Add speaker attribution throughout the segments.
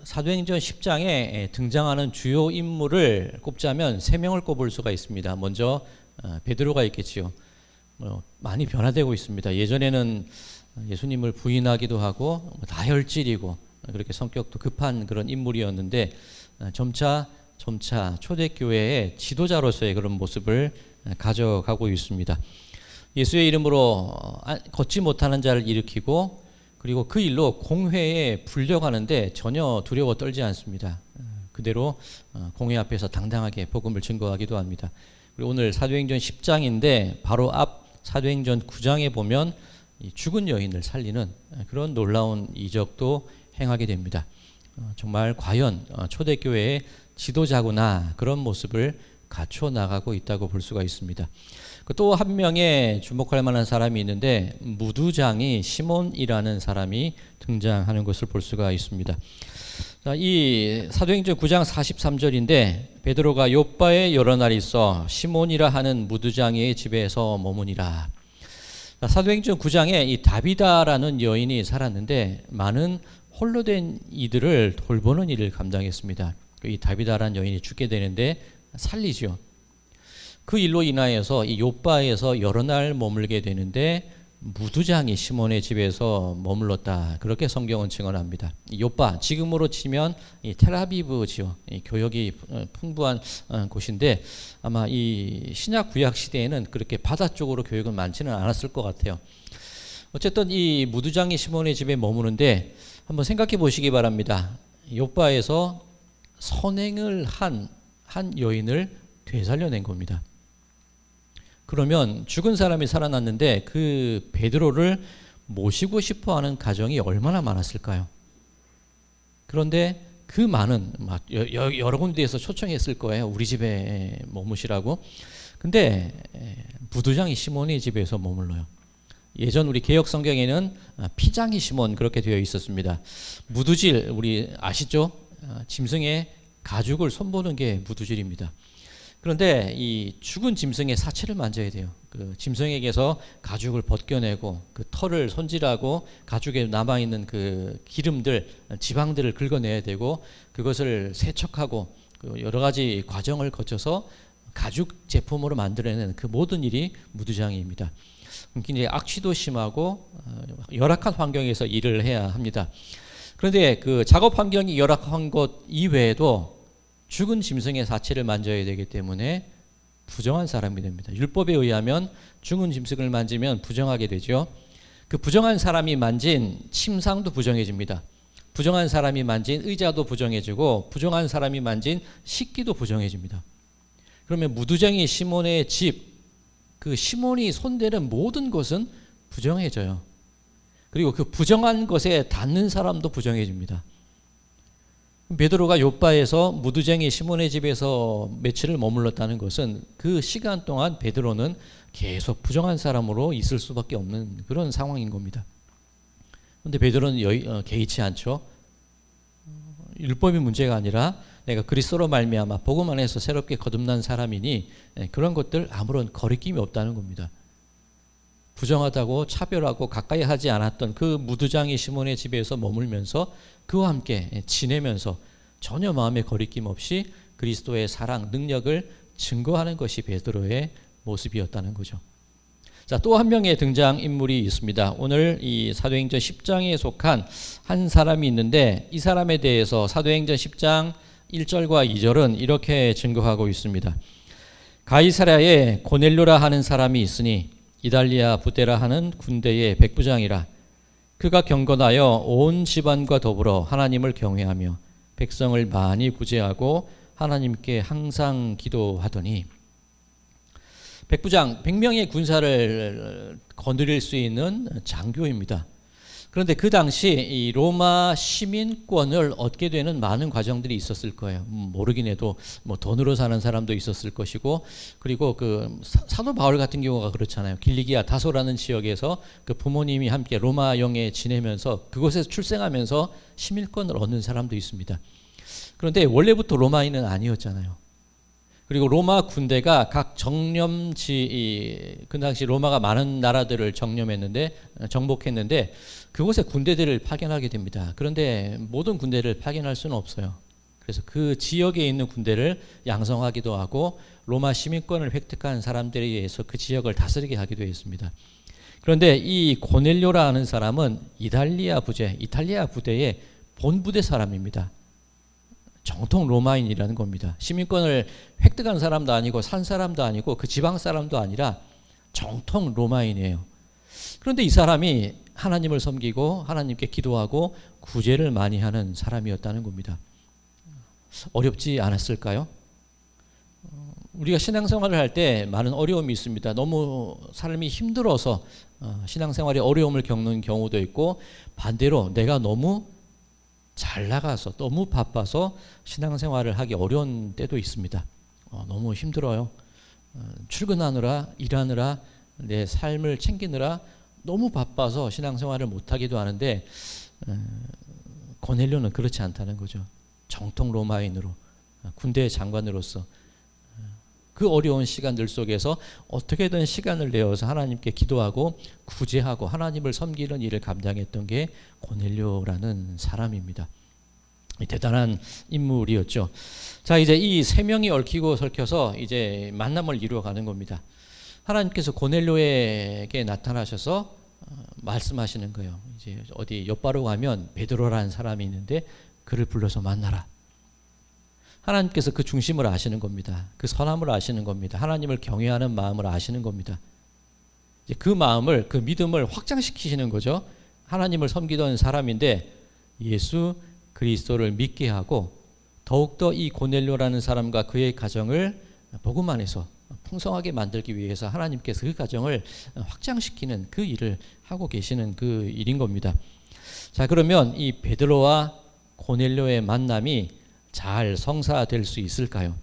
Speaker 1: 사도행전 10장에 등장하는 주요 인물을 꼽자면 3명을 꼽을 수가 있습니다. 먼저 베드로가 있겠지요. 많이 변화되고 있습니다. 예전에는 예수님을 부인하기도 하고 다혈질이고 그렇게 성격도 급한 그런 인물이었는데 점차 초대교회의 지도자로서의 그런 모습을 가져가고 있습니다. 예수의 이름으로 걷지 못하는 자를 일으키고 그리고 그 일로 공회에 불려가는데 전혀 두려워 떨지 않습니다. 그대로 공회 앞에서 당당하게 복음을 증거하기도 합니다. 그리고 오늘 사도행전 10장인데 바로 앞 사도행전 9장에 보면 죽은 여인을 살리는 그런 놀라운 이적도 행하게 됩니다. 정말 과연 초대교회의 지도자구나 그런 모습을 갖춰 나가고 있다고 볼 수가 있습니다. 또 한 명의 주목할 만한 사람이 있는데 무두장이 시몬이라는 사람이 등장하는 것을 볼 수가 있습니다. 이 사도행전 9장 43절인데 베드로가 요바에 여러 날 있어 시몬이라 하는 무두장의 집에서 머무니라. 사도행전 9장에 이 다비다라는 여인이 살았는데 많은 홀로 된 이들을 돌보는 일을 감당했습니다. 이 다비다라는 여인이 죽게 되는데 살리죠. 그 일로 인하여서 이 요바에서 여러 날 머물게 되는데 무두장이 시몬의 집에서 머물렀다. 그렇게 성경은 증언합니다. 요바, 지금으로 치면 이 텔아비브지요. 이 교역이 풍부한 곳인데 아마 이 신약 구약 시대에는 그렇게 바다 쪽으로 교역은 많지는 않았을 것 같아요. 어쨌든 이 무두장이 시몬의 집에 머무는데 한번 생각해 보시기 바랍니다. 요바에서 선행을 한 여인을 되살려낸 겁니다. 그러면 죽은 사람이 살아났는데 그 베드로를 모시고 싶어하는 가정이 얼마나 많았을까요? 그런데 그 많은 여러 군데에서 초청했을 거예요. 우리 집에 머무시라고. 근데 무두장이 시몬의 집에서 머물러요. 예전 우리 개역 성경에는 피장이 시몬 그렇게 되어 있었습니다. 무두질 우리 아시죠? 짐승의 가죽을 손보는 게 무두질입니다. 그런데 이 죽은 짐승의 사체를 만져야 돼요. 그 짐승에게서 가죽을 벗겨내고 그 털을 손질하고 가죽에 남아있는 그 기름들, 지방들을 긁어내야 되고 그것을 세척하고 그 여러 가지 과정을 거쳐서 가죽 제품으로 만들어내는 그 모든 일이 무두장입니다. 굉장히 악취도 심하고 열악한 환경에서 일을 해야 합니다. 그런데 그 작업 환경이 열악한 것 이외에도 죽은 짐승의 사체를 만져야 되기 때문에 부정한 사람이 됩니다. 율법에 의하면 죽은 짐승을 만지면 부정하게 되죠. 그 부정한 사람이 만진 침상도 부정해집니다. 부정한 사람이 만진 의자도 부정해지고 부정한 사람이 만진 식기도 부정해집니다. 그러면 무두장이 시몬의 집, 그 시몬이 손대는 모든 것은 부정해져요. 그리고 그 부정한 것에 닿는 사람도 부정해집니다. 베드로가 요바에서 무두쟁이 시몬의 집에서 며칠을 머물렀다는 것은 그 시간 동안 베드로는 계속 부정한 사람으로 있을 수밖에 없는 그런 상황인 겁니다. 그런데 베드로는 개의치 않죠. 율법이 문제가 아니라 내가 그리스도로 말미암아 복음 안에서 새롭게 거듭난 사람이니 그런 것들 아무런 거리낌이 없다는 겁니다. 부정하다고 차별하고 가까이 하지 않았던 그 무두장이 시몬의 집에서 머물면서 그와 함께 지내면서 전혀 마음에 거리낌 없이 그리스도의 사랑, 능력을 증거하는 것이 베드로의 모습이었다는 거죠. 자, 또 한 명의 등장인물이 있습니다. 오늘 이 사도행전 10장에 속한 한 사람이 있는데 이 사람에 대해서 사도행전 10장 1절과 2절은 이렇게 증거하고 있습니다. 가이사랴에 고넬료라 하는 사람이 있으니 이달리아 부데라 하는 군대의 백부장이라. 그가 경건하여 온 집안과 더불어 하나님을 경외하며 백성을 많이 구제하고 하나님께 항상 기도하더니. 백부장, 100명의 군사를 거느릴 수 있는 장교입니다. 그런데 그 당시 이 로마 시민권을 얻게 되는 많은 과정들이 있었을 거예요. 모르긴 해도 뭐 돈으로 사는 사람도 있었을 것이고, 그리고 그 사도 바울 같은 경우가 그렇잖아요. 길리기아 다소라는 지역에서 그 부모님이 함께 로마 영에 지내면서 그곳에서 출생하면서 시민권을 얻는 사람도 있습니다. 그런데 원래부터 로마인은 아니었잖아요. 그리고 로마 군대가 각 정념지, 그 당시 로마가 많은 나라들을 정복했는데 그곳에 군대들을 파견하게 됩니다. 그런데 모든 군대를 파견할 수는 없어요. 그래서 그 지역에 있는 군대를 양성하기도 하고 로마 시민권을 획득한 사람들에 의해서 그 지역을 다스리게 하기도 했습니다. 그런데 이 고넬료라는 사람은 이탈리아 부대의 본부대 사람입니다. 정통 로마인이라는 겁니다. 시민권을 획득한 사람도 아니고 산 사람도 아니고 그 지방 사람도 아니라 정통 로마인이에요. 그런데 이 사람이 하나님을 섬기고 하나님께 기도하고 구제를 많이 하는 사람이었다는 겁니다. 어렵지 않았을까요? 우리가 신앙생활을 할 때 많은 어려움이 있습니다. 너무 삶이 힘들어서 신앙생활에 어려움을 겪는 경우도 있고, 반대로 내가 너무 잘 나가서 너무 바빠서 신앙생활을 하기 어려운 때도 있습니다. 너무 힘들어요. 출근하느라 일하느라 내 삶을 챙기느라 너무 바빠서 신앙생활을 못하기도 하는데, 고넬료는 그렇지 않다는 거죠. 정통 로마인으로, 군대 장관으로서 그 어려운 시간들 속에서 어떻게든 시간을 내어서 하나님께 기도하고 구제하고 하나님을 섬기는 일을 감당했던 게 고넬료라는 사람입니다. 대단한 인물이었죠. 자, 이제 이 세 명이 얽히고 설켜서 이제 만남을 이루어가는 겁니다. 하나님께서 고넬료에게 나타나셔서 말씀하시는 거예요. 이제 어디 옆바로 가면 베드로라는 사람이 있는데 그를 불러서 만나라. 하나님께서 그 중심을 아시는 겁니다. 그 선함을 아시는 겁니다. 하나님을 경외하는 마음을 아시는 겁니다. 이제 그 마음을, 그 믿음을 확장시키시는 거죠. 하나님을 섬기던 사람인데 예수 그리스도를 믿게 하고 더욱더 이 고넬료라는 사람과 그의 가정을 복음 안에서 풍성하게 만들기 위해서 하나님께서 그 가정을 확장시키는 그 일을 하고 계시는 그 일인 겁니다. 자, 그러면 이 베드로와 고넬료의 만남이 잘 성사될 수 있을까요?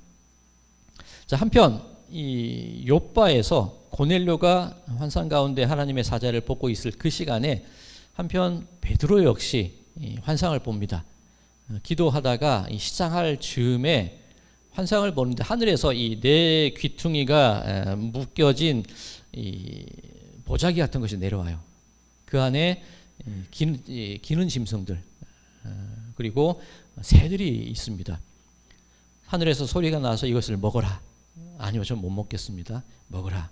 Speaker 1: 자, 한편 이 욥바에서 고넬료가 환상 가운데 하나님의 사자를 보고 있을 그 시간에 한편 베드로 역시 환상을 봅니다. 기도하다가 시장할 즈음에 환상을 보는데 하늘에서 이 네 귀퉁이가 묶여진 이 보자기 같은 것이 내려와요. 그 안에 기는 짐승들 그리고 새들이 있습니다. 하늘에서 소리가 나서 이것을 먹어라. 아니요, 전 못 먹겠습니다. 먹어라.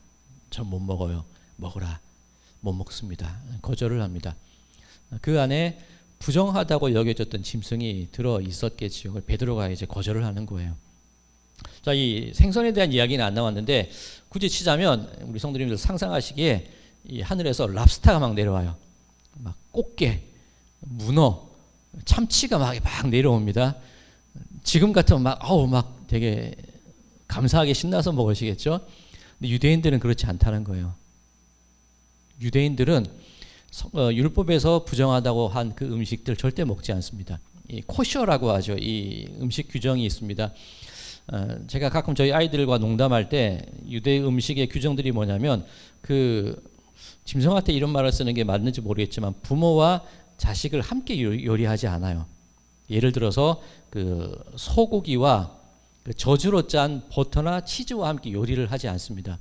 Speaker 1: 전 못 먹어요. 먹어라. 못 먹습니다. 거절을 합니다. 그 안에 부정하다고 여겨졌던 짐승이 들어 있었겠지요. 베드로가 이제 거절을 하는 거예요. 자, 이 생선에 대한 이야기는 안 나왔는데 굳이 치자면 우리 성도님들 상상하시기에 이 하늘에서 랍스타가 막 내려와요. 막 꽃게, 문어, 참치가 막 내려옵니다. 지금 같으면 막 되게 감사하게 신나서 먹으시겠죠. 근데 유대인들은 그렇지 않다는 거예요. 유대인들은 율법에서 부정하다고 한 그 음식들 절대 먹지 않습니다. 이 코셔라고 하죠. 이 음식 규정이 있습니다. 제가 가끔 저희 아이들과 농담할 때 유대 음식의 규정들이 뭐냐면 그 짐승한테 이런 말을 쓰는 게 맞는지 모르겠지만 부모와 자식을 함께 요리하지 않아요. 예를 들어서 그 소고기와 그 저주로 짠 버터나 치즈와 함께 요리를 하지 않습니다.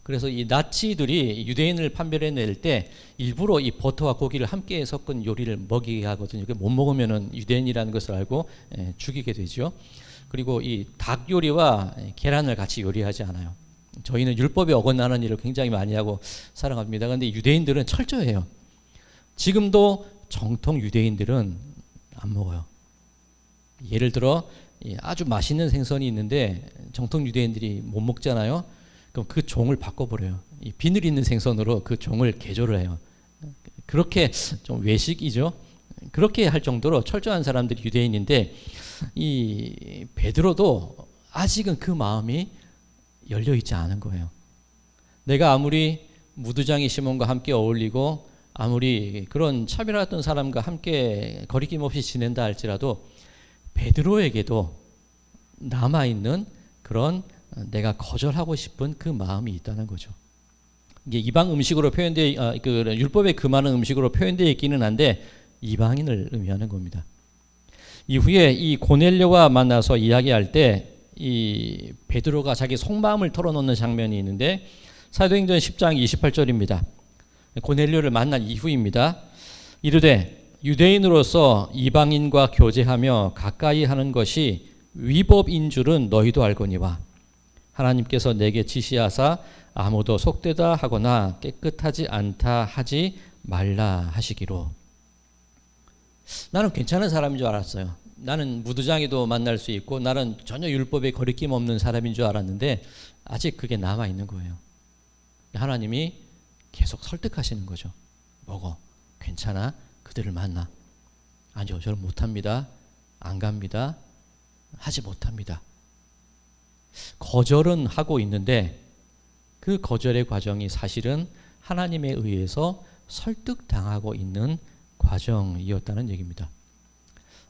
Speaker 1: 그래서 이 나치들이 유대인을 판별해낼 때 일부러 이 버터와 고기를 함께 섞은 요리를 먹이게 하거든요. 못 먹으면은 유대인이라는 것을 알고 죽이게 되죠. 그리고 이 닭 요리와 계란을 같이 요리하지 않아요. 저희는 율법에 어긋나는 일을 굉장히 많이 하고 살아갑니다. 그런데 유대인들은 철저해요. 지금도 정통 유대인들은 안 먹어요. 예를 들어 아주 맛있는 생선이 있는데 정통 유대인들이 못 먹잖아요. 그럼 그 종을 바꿔버려요. 이 비늘 있는 생선으로 그 종을 개조를 해요. 그렇게 좀 외식이죠. 그렇게 할 정도로 철저한 사람들이 유대인인데 이 베드로도 아직은 그 마음이 열려있지 않은 거예요. 내가 아무리 무두장이 시몬과 함께 어울리고 아무리 그런 차별했던 사람과 함께 거리낌 없이 지낸다 할지라도 베드로에게도 남아있는 그런 내가 거절하고 싶은 그 마음이 있다는 거죠. 이게 이방 음식으로 율법에 금하는 음식으로 표현되어 있기는 한데 이방인을 의미하는 겁니다. 이후에 이 고넬료와 만나서 이야기할 때 이 베드로가 자기 속마음을 털어놓는 장면이 있는데 사도행전 10장 28절입니다. 고넬료를 만난 이후입니다. 이르되 유대인으로서 이방인과 교제하며 가까이 하는 것이 위법인 줄은 너희도 알거니와 하나님께서 내게 지시하사 아무도 속되다 하거나 깨끗하지 않다 하지 말라 하시기로. 나는 괜찮은 사람인 줄 알았어요. 나는 무드장에도 만날 수 있고 나는 전혀 율법에 거리낌 없는 사람인 줄 알았는데 아직 그게 남아 있는 거예요. 하나님이 계속 설득하시는 거죠. 먹어. 괜찮아. 그들을 만나. 아니요. 저는 못합니다. 안 갑니다. 하지 못합니다. 거절은 하고 있는데 그 거절의 과정이 사실은 하나님에 의해서 설득당하고 있는 과정이었다는 얘기입니다.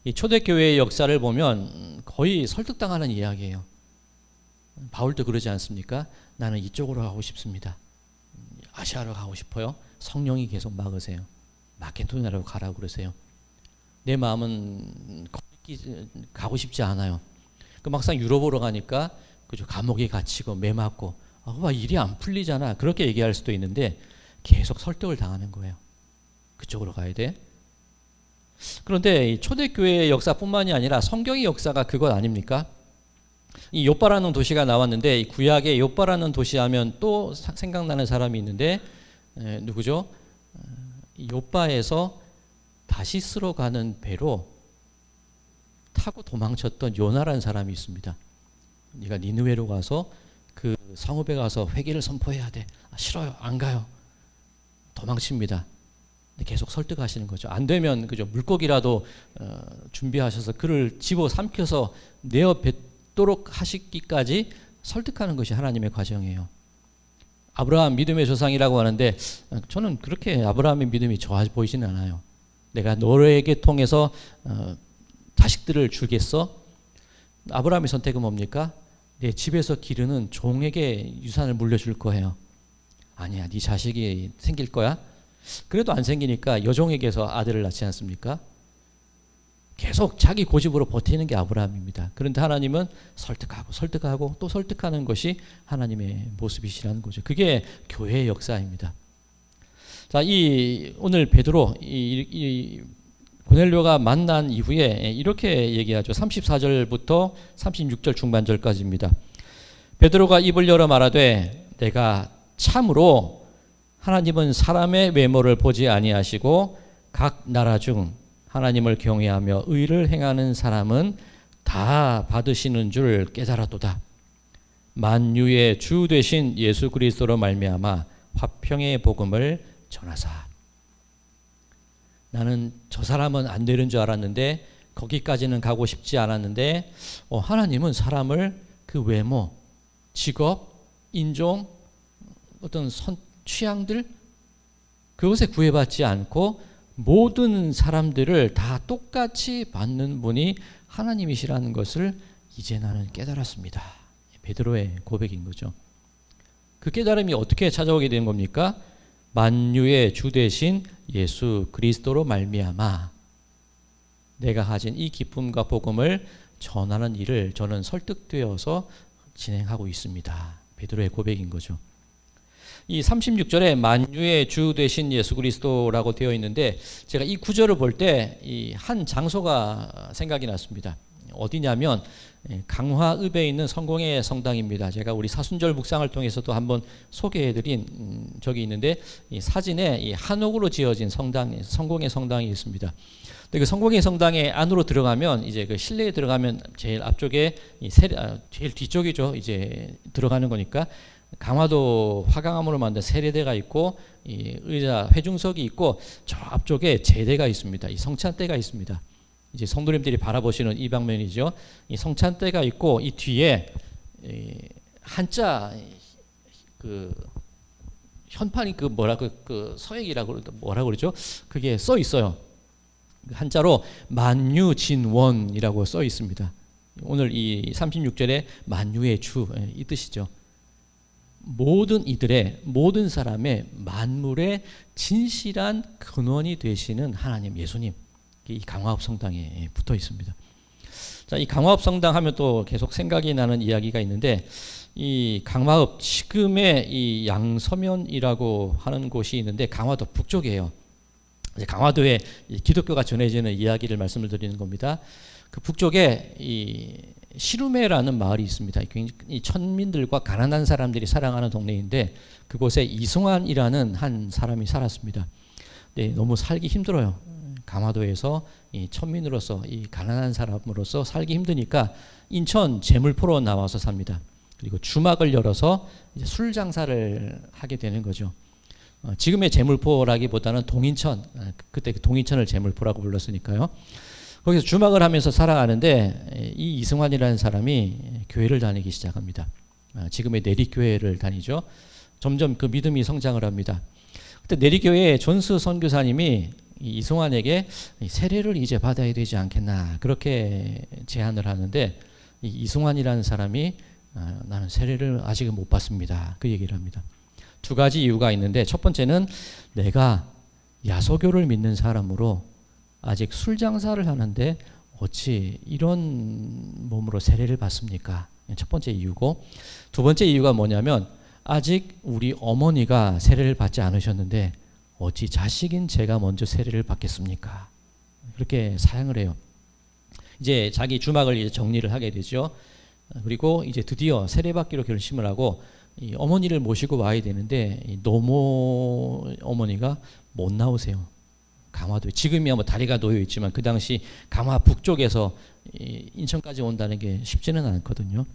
Speaker 1: 이 초대교회의 역사를 보면 거의 설득당하는 이야기예요. 바울도 그러지 않습니까? 나는 이쪽으로 가고 싶습니다. 아시아로 가고 싶어요. 성령이 계속 막으세요. 마케도니아로 가라고 그러세요. 내 마음은 가고 싶지 않아요. 그 막상 유럽으로 가니까 그죠, 감옥에 갇히고 매 맞고 일이 안 풀리잖아. 그렇게 얘기할 수도 있는데 계속 설득을 당하는 거예요. 그쪽으로 가야 돼. 그런데 이 초대교회의 역사뿐만이 아니라 성경의 역사가 그것 아닙니까? 이 요빠라는 도시가 나왔는데 이 구약의 요빠라는 도시 하면 또 생각나는 사람이 있는데 누구죠? 이 요빠에서 다시스로 가는 배로 타고 도망쳤던 요나라는 사람이 있습니다. 네가 니느웨로 가서 그 성읍에 가서 회개를 선포해야 돼. 싫어요. 안 가요. 도망칩니다. 근데 계속 설득하시는 거죠. 안 되면 그죠, 물고기라도 준비하셔서 그를 집어 삼켜서 내어 뱉도록 하시기까지 설득하는 것이 하나님의 과정이에요. 아브라함 믿음의 조상이라고 하는데 저는 그렇게 아브라함의 믿음이 좋아 보이지는 않아요. 내가 너에게 통해서 자식들을 주겠어? 아브라함의 선택은 뭡니까? 내 집에서 기르는 종에게 유산을 물려줄 거예요. 아니야, 네 자식이 생길 거야? 그래도 안 생기니까 여종에게서 아들을 낳지 않습니까? 계속 자기 고집으로 버티는 게 아브라함입니다. 그런데 하나님은 설득하고 또 설득하는 것이 하나님의 모습이시라는 거죠. 그게 교회의 역사입니다. 자, 오늘 베드로 이 고넬료가 만난 이후에 이렇게 얘기하죠. 34절부터 36절 중반절까지입니다. 베드로가 입을 열어 말하되 내가 참으로 하나님은 사람의 외모를 보지 아니하시고 각 나라 중 하나님을 경외하며 의를 행하는 사람은 다 받으시는 줄 깨달았도다. 만유의 주 되신 예수 그리스도로 말미암아 화평의 복음을 전하사. 나는 저 사람은 안 되는 줄 알았는데 거기까지는 가고 싶지 않았는데 하나님은 사람을 그 외모, 직업, 인종, 어떤 취향들 그것에 구애받지 않고 모든 사람들을 다 똑같이 받는 분이 하나님이시라는 것을 이제 나는 깨달았습니다. 베드로의 고백인 거죠. 그 깨달음이 어떻게 찾아오게 되는 겁니까? 만유의 주 되신 예수 그리스도로 말미암아 내가 가진 이 기쁨과 복음을 전하는 일을 저는 설득되어서 진행하고 있습니다. 베드로의 고백인 거죠. 이 36절에 만유의 주 되신 예수 그리스도라고 되어 있는데 제가 이 구절을 볼 때 이 한 장소가 생각이 났습니다. 어디냐면 강화읍에 있는 성공의 성당입니다. 제가 우리 사순절 묵상을 통해서도 한번 소개해드린 적이 있는데 이 사진에 이 한옥으로 지어진 성당, 성공의 성당이 있습니다. 근데 그 성공의 성당에 안으로 들어가면 이제 그 실내에 들어가면 제일 앞쪽에 제일 뒤쪽이죠. 이제 들어가는 거니까 강화도 화강암으로 만든 세례대가 있고 이 의자 회중석이 있고 저 앞쪽에 제대가 있습니다. 이 성찬대가 있습니다. 이제 성도님들이 바라보시는 이 방면이죠. 이 성찬대가 있고 이 뒤에 한자 그 현판이 그 서액이라고 뭐라고 그러죠? 그게 써 있어요. 한자로 만유진원이라고 써 있습니다. 오늘 이 36절에 만유의 주 이 뜻이죠. 모든 사람의 만물의 진실한 근원이 되시는 하나님 예수님 이 강화읍 성당에 붙어 있습니다. 자, 이 강화읍 성당 하면 또 계속 생각이 나는 이야기가 있는데, 이 강화읍 지금의 이 양서면이라고 하는 곳이 있는데 강화도 북쪽이에요. 이제 강화도에 기독교가 전해지는 이야기를 말씀을 드리는 겁니다. 그 북쪽에 이 시루메라는 마을이 있습니다. 이 천민들과 가난한 사람들이 살아가는 동네인데 그곳에 이승환이라는 한 사람이 살았습니다. 네, 너무 살기 힘들어요. 강화도에서 이 천민으로서 이 가난한 사람으로서 살기 힘드니까 인천 제물포로 나와서 삽니다. 그리고 주막을 열어서 이제 술 장사를 하게 되는 거죠. 지금의 제물포라기보다는 동인천, 그때 동인천을 제물포라고 불렀으니까요. 거기서 주막을 하면서 살아가는데 이 이승환이라는 사람이 교회를 다니기 시작합니다. 지금의 내리교회를 다니죠. 점점 그 믿음이 성장을 합니다. 그때 내리교회 존스 선교사님이 이승환에게 세례를 이제 받아야 되지 않겠나 그렇게 제안을 하는데 이 이승환이라는 사람이 나는 세례를 아직은 못 받습니다. 그 얘기를 합니다. 두 가지 이유가 있는데 첫 번째는 내가 야소교를 믿는 사람으로 아직 술 장사를 하는데 어찌 이런 몸으로 세례를 받습니까? 첫 번째 이유고, 두 번째 이유가 뭐냐면 아직 우리 어머니가 세례를 받지 않으셨는데 어찌 자식인 제가 먼저 세례를 받겠습니까? 그렇게 사양을 해요. 이제 자기 주막을 이제 정리를 하게 되죠. 그리고 이제 드디어 세례받기로 결심을 하고 이 어머니를 모시고 와야 되는데 이 노모 어머니가 못 나오세요. 강화도 지금이야 뭐 다리가 놓여 있지만 그 당시 강화 북쪽에서 인천까지 온다는 게 쉽지는 않거든요.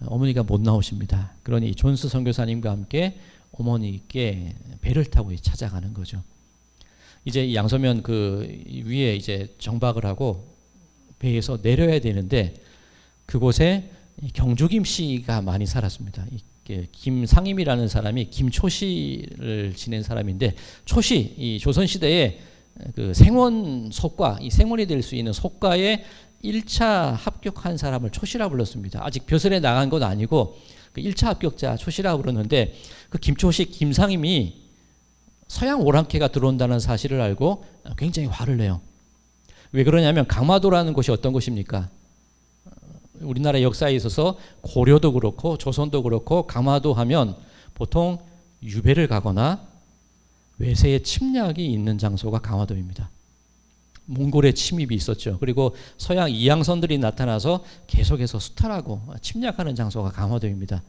Speaker 1: 어머니가 못 나오십니다. 그러니 존스 선교사님과 함께 어머니께 배를 타고 찾아가는 거죠. 이제 양서면 그 위에 이제 정박을 하고 배에서 내려야 되는데 그곳에 경주김 씨가 많이 살았습니다. 김상임이라는 사람이 김초시를 지낸 사람인데 초시 이 조선 시대에 그 생원 속과 이 생원이 될 수 있는 속과에 1차 합격한 사람을 초시라 불렀습니다. 아직 벼슬에 나간 건 아니고 그 1차 합격자 초시라 부르는데 그 김초시 김상임이 서양 오랑캐가 들어온다는 사실을 알고 굉장히 화를 내요. 왜 그러냐면 강화도라는 곳이 어떤 곳입니까? 우리나라 역사에 있어서 고려도 그렇고 조선도 그렇고 강화도 하면 보통 유배를 가거나 외세의 침략이 있는 장소가 강화도입니다. 몽골의 침입이 있었죠. 그리고 서양 이양선들이 나타나서 계속해서 수탈하고 침략하는 장소가 강화도입니다.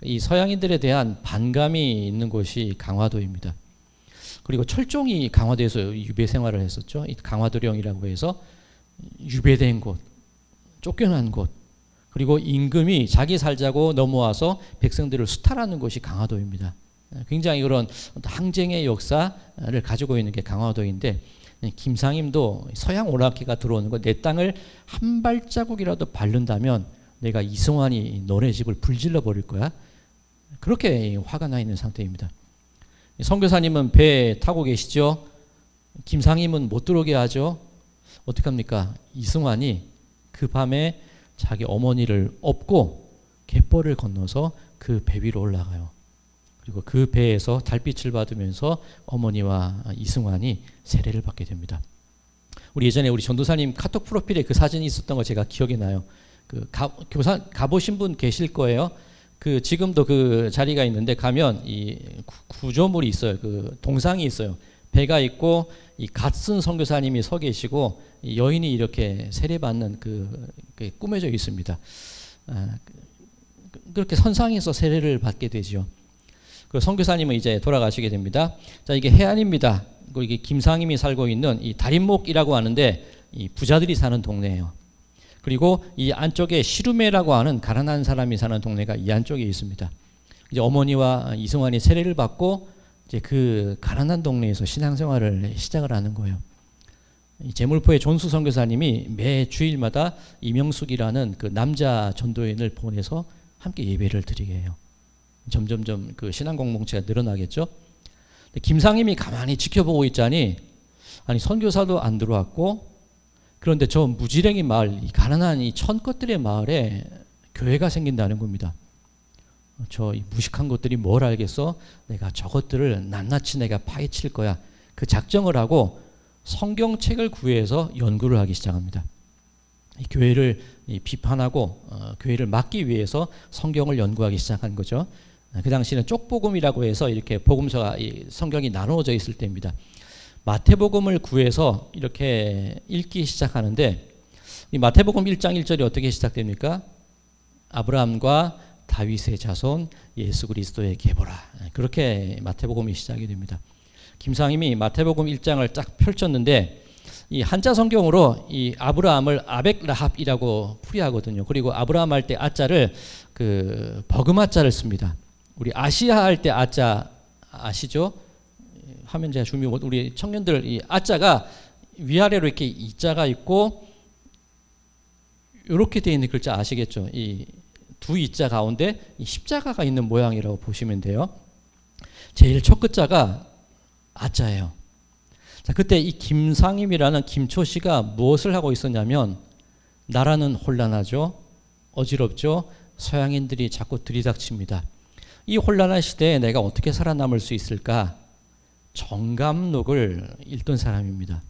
Speaker 1: 이 서양인들에 대한 반감이 있는 곳이 강화도입니다. 그리고 철종이 강화도에서 유배 생활을 했었죠. 이 강화도령이라고 해서 유배된 곳, 쫓겨난 곳, 그리고 임금이 자기 살자고 넘어와서 백성들을 수탈하는 곳이 강화도입니다. 굉장히 그런 항쟁의 역사를 가지고 있는 게 강화도인데 김상임도 서양 오랑캐가 들어오는 거 내 땅을 한 발자국이라도 밟는다면 내가 이승환이 너네 집을 불질러 버릴 거야. 그렇게 화가 나 있는 상태입니다. 선교사님은 배 타고 계시죠. 김상임은 못 들어오게 하죠. 어떡합니까? 이승환이 그 밤에 자기 어머니를 업고 갯벌을 건너서 그 배 위로 올라가요. 그리고 그 배에서 달빛을 받으면서 어머니와 이승환이 세례를 받게 됩니다. 우리 예전에 우리 전도사님 카톡 프로필에 그 사진이 있었던 거 제가 기억이 나요. 그 교사 가보신 분 계실 거예요. 그 지금도 그 자리가 있는데 가면 이 구조물이 있어요. 그 동상이 있어요. 배가 있고 이 갓쓴 선교사님이 서 계시고 이 여인이 이렇게 세례받는 그 꾸며져 있습니다. 그렇게 선상에서 세례를 받게 되죠. 그 선교사님은 이제 돌아가시게 됩니다. 자, 이게 해안입니다. 그리고 이게 김상임이 살고 있는 이 다림목이라고 하는데 이 부자들이 사는 동네예요. 그리고 이 안쪽에 시루메라고 하는 가난한 사람이 사는 동네가 이 안쪽에 있습니다. 이제 어머니와 이승환이 세례를 받고 이제 그 가난한 동네에서 신앙생활을 시작을 하는 거예요. 이 제물포의 존수 선교사님이 매 주일마다 이명숙이라는 그 남자 전도인을 보내서 함께 예배를 드리게 해요. 점점점 그 신앙 공동체가 늘어나겠죠. 김상임이 가만히 지켜보고 있자니 아니 선교사도 안 들어왔고 그런데 저 무지랭이 마을, 이 가난한 이 천것들의 마을에 교회가 생긴다는 겁니다. 저 무식한 것들이 뭘 알겠어? 내가 저것들을 낱낱이 내가 파헤칠 거야. 그 작정을 하고 성경책을 구해서 연구를 하기 시작합니다. 이 교회를 비판하고 교회를 막기 위해서 성경을 연구하기 시작한 거죠. 그 당시는 쪽복음이라고 해서 이렇게 복음서가 성경이 나누어져 있을 때입니다. 마태복음을 구해서 이렇게 읽기 시작하는데 이 마태복음 1장 1절이 어떻게 시작됩니까? 아브라함과 다윗의 자손 예수 그리스도의 계보라. 그렇게 마태복음이 시작이 됩니다. 김상임이 마태복음 1장을 딱 펼쳤는데 이 한자 성경으로 이 아브라함을 아벡라합이라고 풀이하거든요. 그리고 아브라함 할 때 아자를 그 버금아자를 씁니다. 우리 아시아 할 때 아자 아시죠? 화면 제가 주미 우리 청년들 이 아자가 위아래로 이렇게 이자가 있고 이렇게 되어 있는 글자 아시겠죠? 이 두 이자 가운데 이 십자가가 있는 모양이라고 보시면 돼요. 제일 첫 글자가 아자예요. 자, 그때 이 김상임이라는 김초 씨가 무엇을 하고 있었냐면 나라는 혼란하죠. 어지럽죠. 서양인들이 자꾸 들이닥칩니다. 이 혼란한 시대에 내가 어떻게 살아남을 수 있을까? 정감록을 읽던 사람입니다.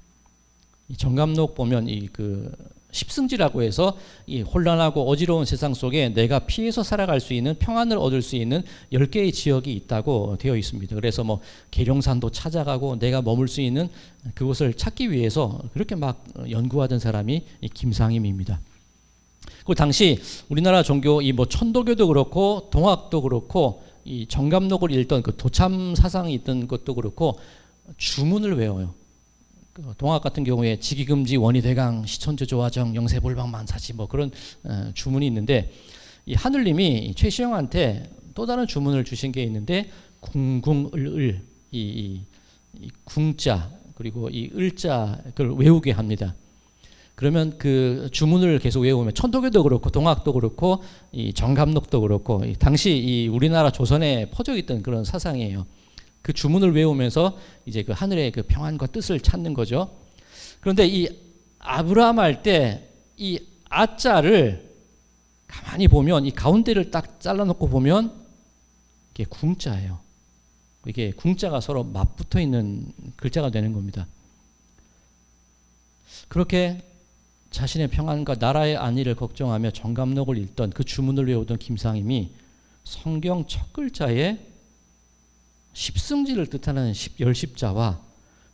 Speaker 1: 이 정감록 보면 이 그 십승지라고 해서 이 혼란하고 어지러운 세상 속에 내가 피해서 살아갈 수 있는 평안을 얻을 수 있는 10개의 지역이 있다고 되어 있습니다. 그래서 뭐 계룡산도 찾아가고 내가 머물 수 있는 그곳을 찾기 위해서 그렇게 막 연구하던 사람이 이 김상임입니다. 그 당시 우리나라 종교 이 뭐 천도교도 그렇고 동학도 그렇고 이 정감록을 읽던 그 도참 사상이 있던 것도 그렇고 주문을 외워요. 동학 같은 경우에 지기금지 원희대강 시천조조화정 영세볼방만사지 뭐 그런 주문이 있는데 이 하늘님이 최시영한테 또 다른 주문을 주신 게 있는데 궁궁을을 이 궁자 그리고 이 을자 그걸 외우게 합니다. 그러면 그 주문을 계속 외우면 천도교도 그렇고 동학도 그렇고 이 정감록도 그렇고 당시 이 우리나라 조선에 퍼져 있던 그런 사상이에요. 그 주문을 외우면서 이제 그 하늘의 그 평안과 뜻을 찾는 거죠. 그런데 이 아브라함 할 때 이 아자를 가만히 보면 이 가운데를 딱 잘라놓고 보면 이게 궁자예요. 이게 궁자가 서로 맞붙어 있는 글자가 되는 겁니다. 그렇게 자신의 평안과 나라의 안위를 걱정하며 정감록을 읽던 그 주문을 외우던 김상임이 성경 첫 글자에 십승지를 뜻하는 열십자와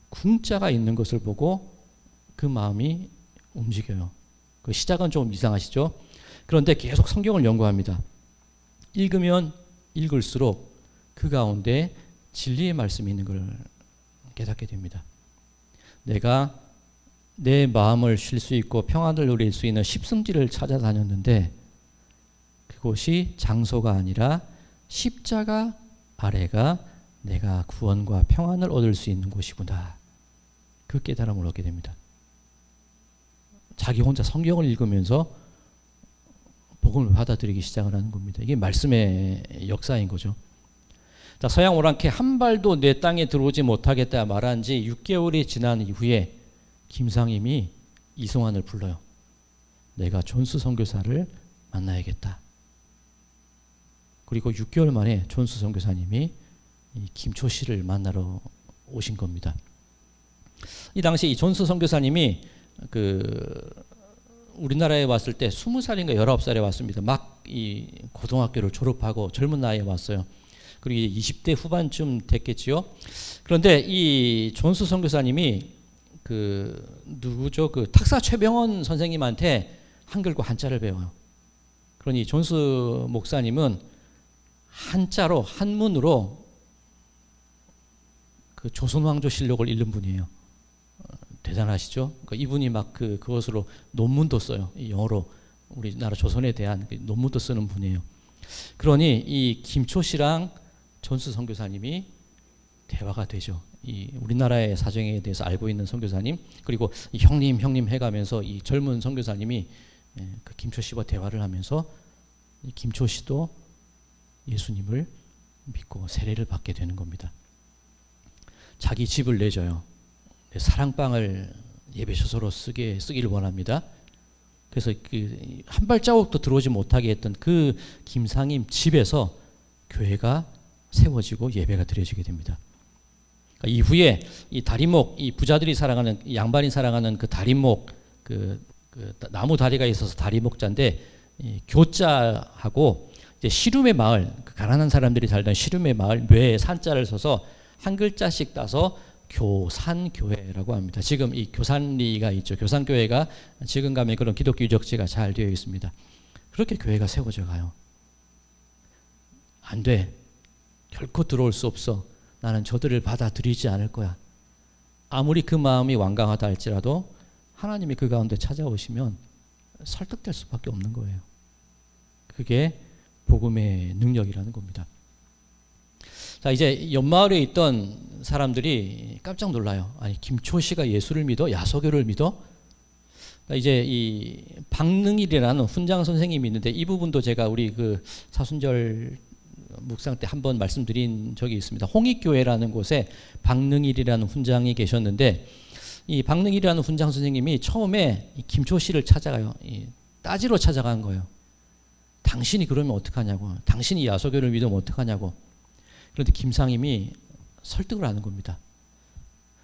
Speaker 1: 궁자가 있는 것을 보고 그 마음이 움직여요. 그 시작은 좀 이상하시죠? 그런데 계속 성경을 연구합니다. 읽으면 읽을수록 그 가운데 진리의 말씀이 있는 걸 깨닫게 됩니다. 내가 내 마음을 쉴 수 있고 평안을 누릴 수 있는 십승지를 찾아다녔는데 그곳이 장소가 아니라 십자가 아래가 내가 구원과 평안을 얻을 수 있는 곳이구나. 그 깨달음을 얻게 됩니다. 자기 혼자 성경을 읽으면서 복음을 받아들이기 시작을 하는 겁니다. 이게 말씀의 역사인 거죠. 자, 서양 오랑캐 한 발도 내 땅에 들어오지 못하겠다 말한 지 6개월이 지난 이후에 김상임이 이송환을 불러요. 내가 존스 선교사를 만나야겠다. 그리고 6개월 만에 존스 선교사님이 이 김초 씨를 만나러 오신 겁니다. 이 당시 이 존스 선교사님이 그 우리나라에 왔을 때 20살인가 19살에 왔습니다. 막 이 고등학교를 졸업하고 젊은 나이에 왔어요. 그리고 20대 후반쯤 됐겠지요. 그런데 이 존스 선교사님이 그 누구죠? 그 탁사 최병원 선생님한테 한글과 한자를 배워요. 그러니 존스 목사님은 한자로 한문으로 그 조선왕조실록을 읽는 분이에요. 대단하시죠? 그러니까 이분이 막 그것으로 논문도 써요. 영어로 우리나라 조선에 대한 논문도 쓰는 분이에요. 그러니 이 김초 씨랑 존스 선교사님이 대화가 되죠. 이 우리나라의 사정에 대해서 알고 있는 선교사님 그리고 이 형님 해가면서 이 젊은 선교사님이 그 김초 씨와 대화를 하면서 이 김초 씨도 예수님을 믿고 세례를 받게 되는 겁니다. 자기 집을 내줘요. 사랑방을 예배처소로 쓰기를 원합니다. 그래서 그 한 발자국도 들어오지 못하게 했던 그 김상임 집에서 교회가 세워지고 예배가 드려지게 됩니다. 그러니까 이후에 이 다리목, 이 부자들이 사랑하는 양반이 사랑하는 그 다리목 그 그 나무 다리가 있어서 다리 목자인데 이 교자하고 이제 시룸의 마을, 그 가난한 사람들이 살던 시룸의 마을 뇌에 산자를 써서 한 글자씩 따서 교산교회라고 합니다. 지금 이 교산리가 있죠. 교산교회가 지금 가면 그런 기독교 유적지가 잘 되어 있습니다. 그렇게 교회가 세워져 가요. 안 돼. 결코 들어올 수 없어. 나는 저들을 받아들이지 않을 거야. 아무리 그 마음이 완강하다 할지라도 하나님이 그 가운데 찾아오시면 설득될 수밖에 없는 거예요. 그게 복음의 능력이라는 겁니다. 자, 이제 옆마을에 있던 사람들이 깜짝 놀라요. 아니, 김초 씨가 예수를 믿어? 야소교를 믿어? 이제 이 박능일이라는 훈장 선생님이 있는데 이 부분도 제가 우리 그 사순절 묵상 때 한번 말씀드린 적이 있습니다. 홍익교회라는 곳에 박능일이라는 훈장이 계셨는데 이 박능일이라는 훈장 선생님이 처음에 김초 씨를 찾아가요. 따지러 찾아간 거예요. 당신이 그러면 어떡하냐고. 당신이 야소교를 믿으면 어떡하냐고. 그런데 김상임이 설득을 하는 겁니다.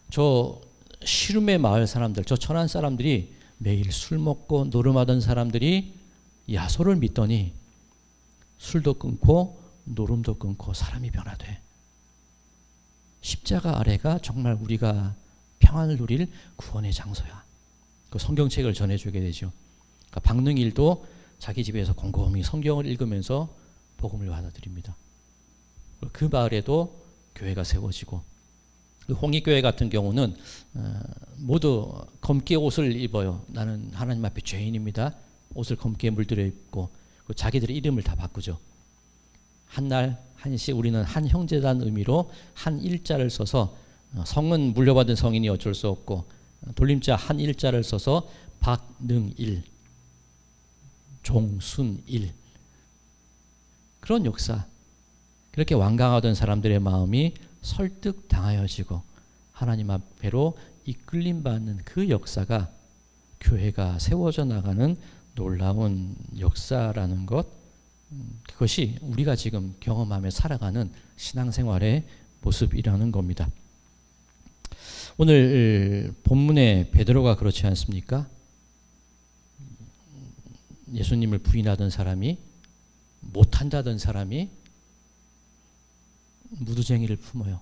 Speaker 1: 저 시름의 마을 사람들, 저 천안 사람들이 매일 술 먹고 노름하던 사람들이 야소를 믿더니 술도 끊고 노름도 끊고 사람이 변화돼. 십자가 아래가 정말 우리가 평안을 누릴 구원의 장소야. 그 성경책을 전해주게 되죠. 그러니까 박능일도 자기 집에서 곰곰이 성경을 읽으면서 복음을 받아들입니다. 그 마을에도 교회가 세워지고, 그 홍익교회 같은 경우는 모두 검게 옷을 입어요. 나는 하나님 앞에 죄인입니다. 옷을 검게 물들여 입고 자기들의 이름을 다 바꾸죠. 한날 한시 우리는 한 형제라는 의미로 한 일자를 써서, 성은 물려받은 성인이 어쩔 수 없고 돌림자 한 일자를 써서 박능일, 종순일, 그런 역사. 그렇게 완강하던 사람들의 마음이 설득당하여지고 하나님 앞에로 이끌림받는 그 역사가 교회가 세워져 나가는 놀라운 역사라는 것, 그것이 우리가 지금 경험하며 살아가는 신앙생활의 모습이라는 겁니다. 오늘 본문의 베드로가 그렇지 않습니까? 예수님을 부인하던 사람이, 못한다던 사람이 무두쟁이를 품어요.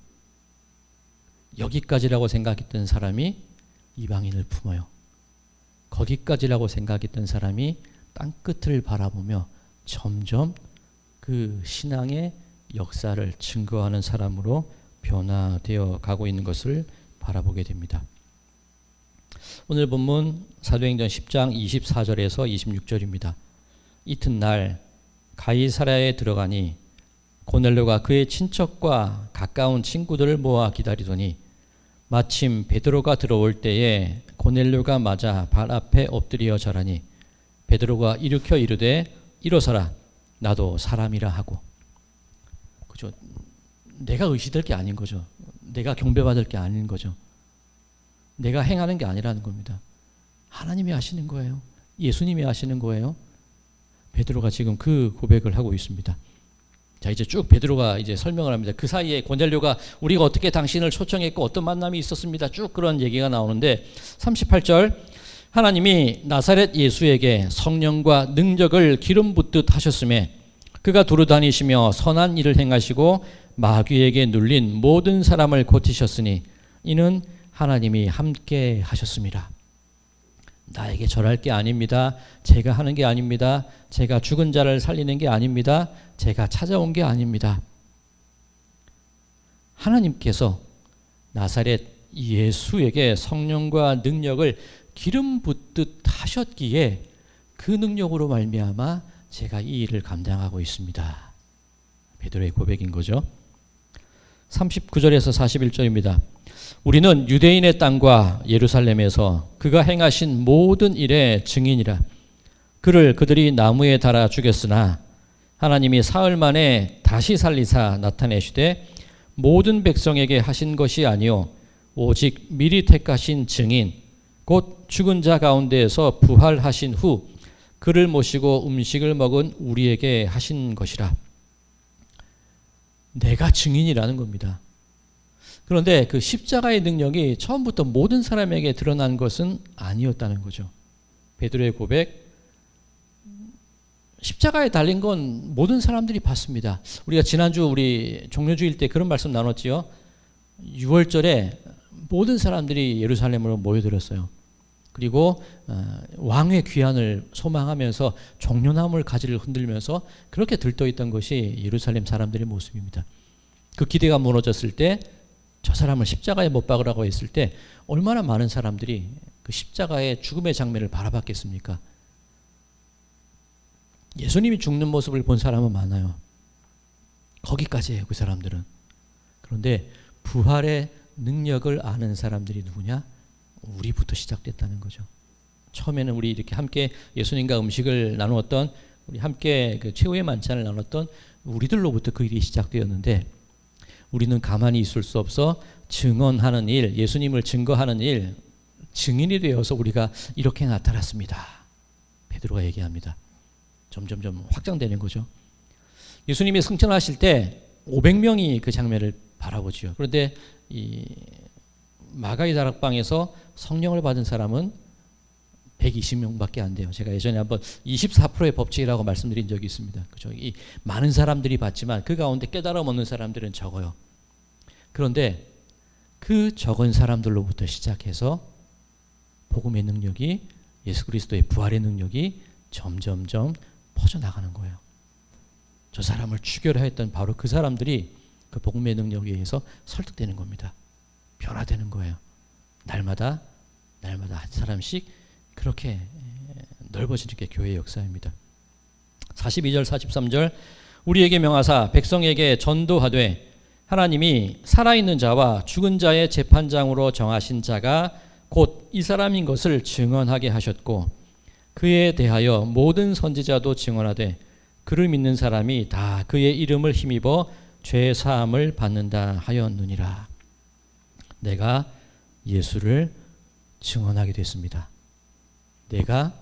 Speaker 1: 여기까지라고 생각했던 사람이 이방인을 품어요. 거기까지라고 생각했던 사람이 땅끝을 바라보며 점점 그 신앙의 역사를 증거하는 사람으로 변화되어 가고 있는 것을 바라보게 됩니다. 오늘 본문 사도행전 10장 24절에서 26절입니다. 이튿날 가이사랴에 들어가니 고넬료가 그의 친척과 가까운 친구들을 모아 기다리더니 마침 베드로가 들어올 때에 고넬료가 맞아 발 앞에 엎드려 절하니 베드로가 일으켜 이르되 일어서라, 나도 사람이라 하고. 그죠? 내가 의시될 게 아닌 거죠. 내가 경배받을 게 아닌 거죠. 내가 행하는 게 아니라는 겁니다. 하나님이 하시는 거예요. 예수님이 하시는 거예요. 베드로가 지금 그 고백을 하고 있습니다. 자, 이제 쭉 베드로가 이제 설명을 합니다. 그 사이에 고넬료가 우리가 어떻게 당신을 초청했고 어떤 만남이 있었습니다. 쭉 그런 얘기가 나오는데 38절, 하나님이 나사렛 예수에게 성령과 능력을 기름 붓듯 하셨음에 그가 두루다니시며 선한 일을 행하시고 마귀에게 눌린 모든 사람을 고치셨으니 이는 하나님이 함께 하셨습니다. 나에게 절할 게 아닙니다. 제가 하는 게 아닙니다. 제가 죽은 자를 살리는 게 아닙니다. 제가 찾아온 게 아닙니다. 하나님께서 나사렛 예수에게 성령과 능력을 기름 붓듯 하셨기에 그 능력으로 말미암아 제가 이 일을 감당하고 있습니다. 베드로의 고백인 거죠. 39절에서 41절입니다. 우리는 유대인의 땅과 예루살렘에서 그가 행하신 모든 일의 증인이라. 그를 그들이 나무에 달아 죽였으나 하나님이 사흘 만에 다시 살리사 나타내시되 모든 백성에게 하신 것이 아니요 오직 미리 택하신 증인 곧 죽은 자 가운데에서 부활하신 후 그를 모시고 음식을 먹은 우리에게 하신 것이라. 내가 증인이라는 겁니다. 그런데 그 십자가의 능력이 처음부터 모든 사람에게 드러난 것은 아니었다는 거죠. 베드로의 고백, 십자가에 달린 건 모든 사람들이 봤습니다. 우리가 지난주 우리 종료주일 때 그런 말씀 나눴지요. 6월절에 모든 사람들이 예루살렘으로 모여들었어요. 그리고 왕의 귀환을 소망하면서 종려나물 가지를 흔들면서 그렇게 들떠있던 것이 예루살렘 사람들의 모습입니다. 그 기대가 무너졌을 때, 저 사람을 십자가에 못 박으라고 했을 때 얼마나 많은 사람들이 그 십자가의 죽음의 장면을 바라봤겠습니까? 예수님이 죽는 모습을 본 사람은 많아요. 거기까지예요, 그 사람들은. 그런데 부활의 능력을 아는 사람들이 누구냐? 우리부터 시작됐다는 거죠. 처음에는 우리 이렇게 함께 예수님과 음식을 나누었던, 우리 함께 그 최후의 만찬을 나눴던 우리들로부터 그 일이 시작되었는데, 우리는 가만히 있을 수 없어 증언하는 일, 예수님을 증거하는 일, 증인이 되어서 우리가 이렇게 나타났습니다. 베드로가 얘기합니다. 점점점 확장되는 거죠. 예수님이 승천하실 때 500명이 그 장면을 바라보지요. 그런데 이 마가의 다락방에서 성령을 받은 사람은 120명밖에 안 돼요. 제가 예전에 한번 24%의 법칙이라고 말씀드린 적이 있습니다. 그죠? 이 많은 사람들이 봤지만 그 가운데 깨달음 얻는 사람들은 적어요. 그런데 그 적은 사람들로부터 시작해서 복음의 능력이, 예수 그리스도의 부활의 능력이 점점점 퍼져나가는 거예요. 저 사람을 죽여라 했던 바로 그 사람들이 그 복음의 능력에 의해서 설득되는 겁니다. 변화되는 거예요. 날마다 한 사람씩 그렇게 넓어지는 게 교회의 역사입니다. 42절 43절 우리에게 명하사 백성에게 전도하되 하나님이 살아있는 자와 죽은 자의 재판장으로 정하신 자가 곧 이 사람인 것을 증언하게 하셨고 그에 대하여 모든 선지자도 증언하되 그를 믿는 사람이 다 그의 이름을 힘입어 죄 사함을 받는다 하였느니라. 내가 예수를 증언하게 됐습니다. 내가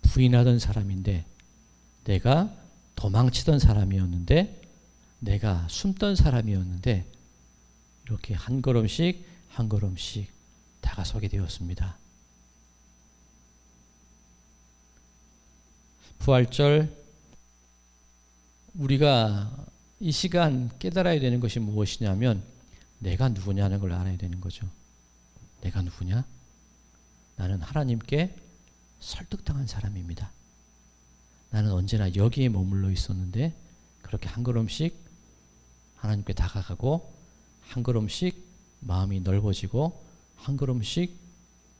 Speaker 1: 부인하던 사람인데, 내가 도망치던 사람이었는데, 내가 숨던 사람이었는데 이렇게 한 걸음씩 한 걸음씩 다가서게 되었습니다. 부활절, 우리가 이 시간 깨달아야 되는 것이 무엇이냐면 내가 누구냐는 걸 알아야 되는 거죠. 내가 누구냐? 나는 하나님께 설득당한 사람입니다. 나는 언제나 여기에 머물러 있었는데 그렇게 한 걸음씩 하나님께 다가가고 한 걸음씩 마음이 넓어지고 한 걸음씩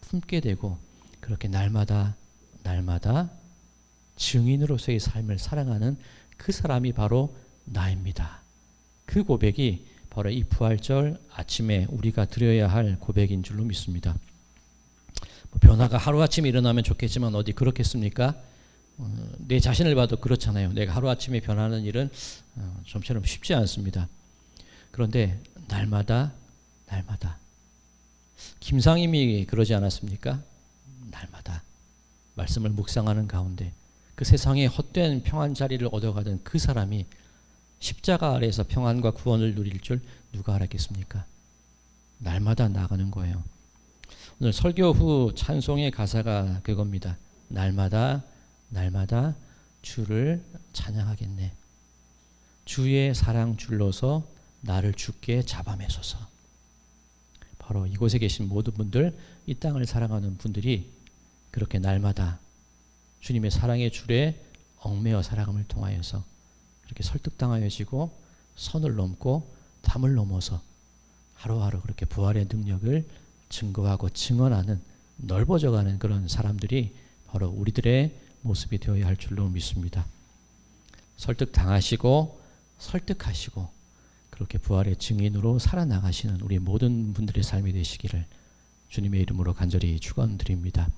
Speaker 1: 품게 되고 그렇게 날마다 증인으로서의 삶을 살아가는 그 사람이 바로 나입니다. 그 고백이 바로 이 부활절 아침에 우리가 드려야 할 고백인 줄로 믿습니다. 변화가 하루아침에 일어나면 좋겠지만 어디 그렇겠습니까? 내 자신을 봐도 그렇잖아요. 내가 하루아침에 변하는 일은 좀처럼 쉽지 않습니다. 그런데 날마다 김상임이 그러지 않았습니까? 날마다 말씀을 묵상하는 가운데 그 세상의 헛된 평안 자리를 얻어가던 그 사람이 십자가 아래에서 평안과 구원을 누릴 줄 누가 알았겠습니까? 날마다 나가는 거예요. 오늘 설교 후 찬송의 가사가 그겁니다. 날마다 주를 찬양하겠네. 주의 사랑 줄로서 나를 주께 잡아매소서. 바로 이곳에 계신 모든 분들, 이 땅을 살아가는 분들이 그렇게 날마다 주님의 사랑의 줄에 얽매여 살아감을 통하여서 이렇게 설득당하여지고 선을 넘고 담을 넘어서 하루하루 그렇게 부활의 능력을 증거하고 증언하는 넓어져가는 그런 사람들이 바로 우리들의 모습이 되어야 할 줄로 믿습니다. 설득당하시고 설득하시고 그렇게 부활의 증인으로 살아나가시는 우리 모든 분들의 삶이 되시기를 주님의 이름으로 간절히 축원드립니다.